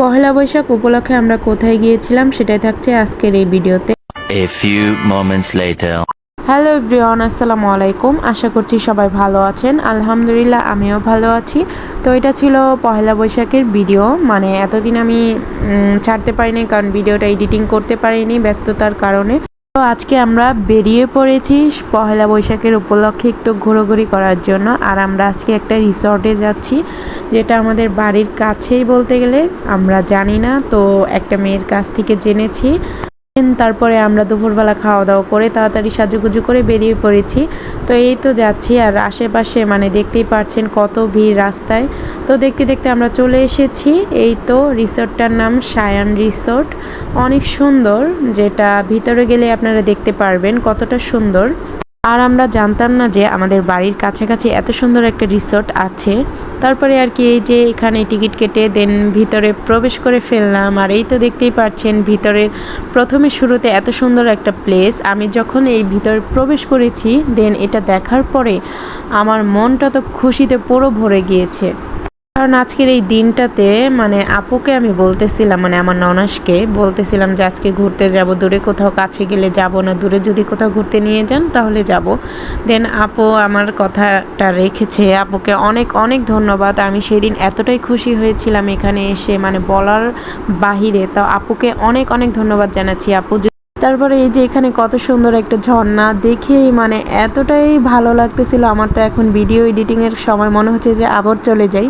পহেলা বৈশাখ উপলক্ষে আমরা কোথায় গিয়েছিলাম সেটাই থাকছে আজকের এই ভিডিওতে। A few moments later. Hello everyone, আসসালামু আলাইকুম। আশা করছি সবাই ভালো আছেন। আলহামদুলিল্লাহ আমিও ভালো আছি। তো এটা ছিল পহেলা বৈশাখের ভিডিও, মানে এতদিন আমি ছাড়তে পারিনি কারণ ভিডিওটা এডিটিং করতে পারিনি ব্যস্ততার কারণে। তো আজকে আমরা বেরিয়ে পড়েছি পহেলা বৈশাখের উপলক্ষে একটু ঘোরাঘুরি করার জন্য। আর আমরা আজকে একটা রিসর্টে যাচ্ছি, যেটা আমাদের বাড়ির কাছেই বলতে গেলে, আমরা জানি না তো একটা মেয়ের কাছ থেকে জেনেছি। তারপরে আমরা দুপুরবেলা খাওয়া দাওয়া করে তাড়াতাড়ি সাজুগুজু করে বেরিয়ে পড়েছি। তো এই তো যাচ্ছি, আর আশেপাশে মানে দেখতেই পাচ্ছেন কত ভিড় রাস্তায়। তো দেখতে দেখতে আমরা চলে এসেছি। এই তো রিসোর্টটার নাম সায়ান রিসোর্ট, অনেক সুন্দর, যেটা ভিতরে গেলে আপনারা দেখতে পারবেন কতটা সুন্দর। আর আমরা জানতাম না যে আমাদের বাড়ির কাছাকাছি এত সুন্দর একটা রিসোর্ট আছে। তারপরে আর কি এই যে এখানে টিকিট কেটে দেন ভিতরে প্রবেশ করে ফেললাম। আর এই তো দেখতেই পাচ্ছেন ভিতরের প্রথমে শুরুতে এত সুন্দর একটা প্লেস। আমি যখন এই ভিতরে প্রবেশ করেছি দেন এটা দেখার পরে আমার মনটা তো খুশিতে পুরো ভরে গিয়েছে। কারণ আজকের এই দিনটাতে মানে আপুকে আমি বলতেছিলাম, মানে আমার ননাসকে বলতেছিলাম যে আজকে ঘুরতে যাব, দূরে কোথাও, কাছে গেলে যাব না, দূরে যদি কোথাও ঘুরতে নিয়ে যান তাহলে যাব। দেন আপু আমার কথাটা রেখেছে। আপুকে অনেক অনেক ধন্যবাদ। আমি সেদিন এতটাই খুশি হয়েছিলাম এখানে এসে, মানে বলার বাহিরে। তো আপুকে অনেক অনেক ধন্যবাদ জানাচ্ছি আপু। তারপরে এই যে এখানে কত সুন্দর একটা ঝর্ণা দেখেই মানে এতটাই ভালো লাগতেছিল আমার। তো এখন ভিডিও এডিটিংয়ের সময় মনে হচ্ছে যে আবার চলে যাই।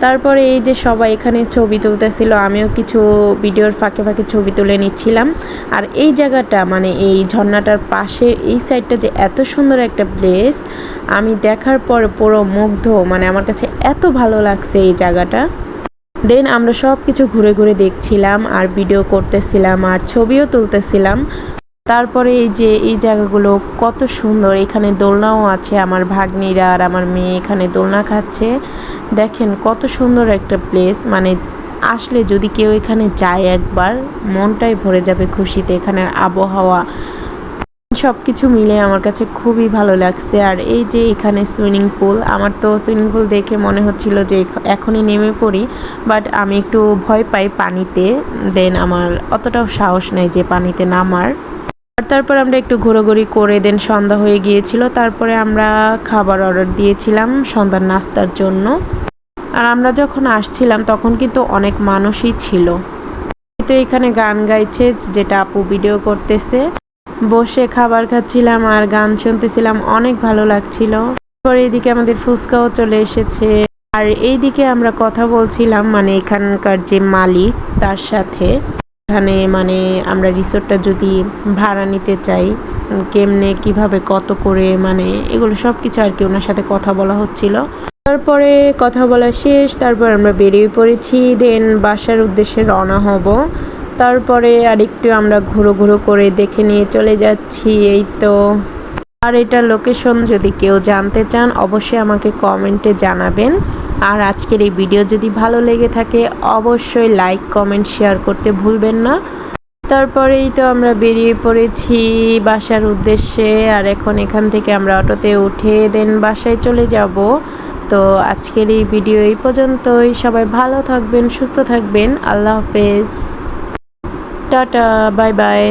তারপরে এই যে সবাই এখানে ছবি তুলতেছিল, আমিও কিছু ভিডিওর ফাঁকে ফাঁকে ছবি তুলে নিচ্ছিলাম। আর এই জায়গাটা মানে এই ঝর্ণাটার পাশে এই সাইডটা যে এত সুন্দর একটা প্লেস, আমি দেখার পর পুরো মুগ্ধ, মানে আমার কাছে এত ভালো লাগছে এই জায়গাটা। দেন আমরা সব কিছু ঘুরে ঘুরে দেখছিলাম আর ভিডিও করতেছিলাম আর ছবিও তুলতেছিলাম। তারপরে এই যে এই জায়গাগুলো কত সুন্দর, এখানে দোলনাও আছে। আমার ভাগ্নিরা আর আমার মেয়ে এখানে দোলনা খাচ্ছে। দেখেন কত সুন্দর একটা প্লেস, মানে আসলে যদি কেউ এখানে যায় একবার মনটাই ভরে যাবে খুশিতে। এখানের আবহাওয়া সব কিছু মিলে আমার কাছে খুবই ভালো লাগছে। আর এই যে এখানে সুইমিং পুল, আমার তো সুইমিং পুল দেখে মনে হচ্ছিল যে এখনই নেমে পড়ি, বাট আমি একটু ভয় পাই পানিতে। দেন আমার অতটাও সাহস নেই যে পানিতে নামার। আর তারপর আমরা একটু ঘোরাঘুরি করে দেন সন্ধ্যা হয়ে গিয়েছিল। তারপরে আমরা খাবার অর্ডার দিয়েছিলাম সন্ধ্যার নাস্তার জন্য। আর আমরা যখন আসছিলাম তখন কিন্তু অনেক মানুষই ছিল। তো এখানে গান গাইছে, যেটা আপু ভিডিও করতেছে। বসে খাবার খাচ্ছিলাম আর গান শুনতেছিলাম, অনেক ভালো লাগছিল। পরে এইদিকে আমাদের ফুচকাও চলে এসেছে। আর এইদিকে আমরা কথা বলছিলাম মানে এখানকার যে মালিক তার সাথে। এখানে মানে আমরা রিসোর্টটা যদি ভাড়া নিতে চাই কেমনে, কিভাবে, কত করে, মানে এগুলো সব কিছু আর কি ওনার সাথে কথা বলা হচ্ছিল। তারপরে কথা বলা শেষ, তারপর আমরা বেরিয়ে পড়েছি। দেন বাসার উদ্দেশ্যে রওনা হব। তারপরে আরেকটু আমরা ঘুরো করে দেখে নিয়ে চলে যাচ্ছি। এই তো। আর এটা লোকেশন যদি কেউ জানতে চান অবশ্যই আমাকে কমেন্টে জানাবেন। আর আজকের এই ভিডিও যদি ভালো লেগে থাকে অবশ্যই লাইক, কমেন্ট, শেয়ার করতে ভুলবেন না। তারপরেই তো আমরা বেরিয়ে পড়েছি বাসার উদ্দেশ্যে। আর এখন এখান থেকে আমরা অটোতে উঠে দেন বাসায় চলে যাব। তো আজকের এই ভিডিও এই পর্যন্তই। সবাই ভালো থাকবেন, সুস্থ থাকবেন। আল্লাহ হাফেজ, টাটা, বাই বাই।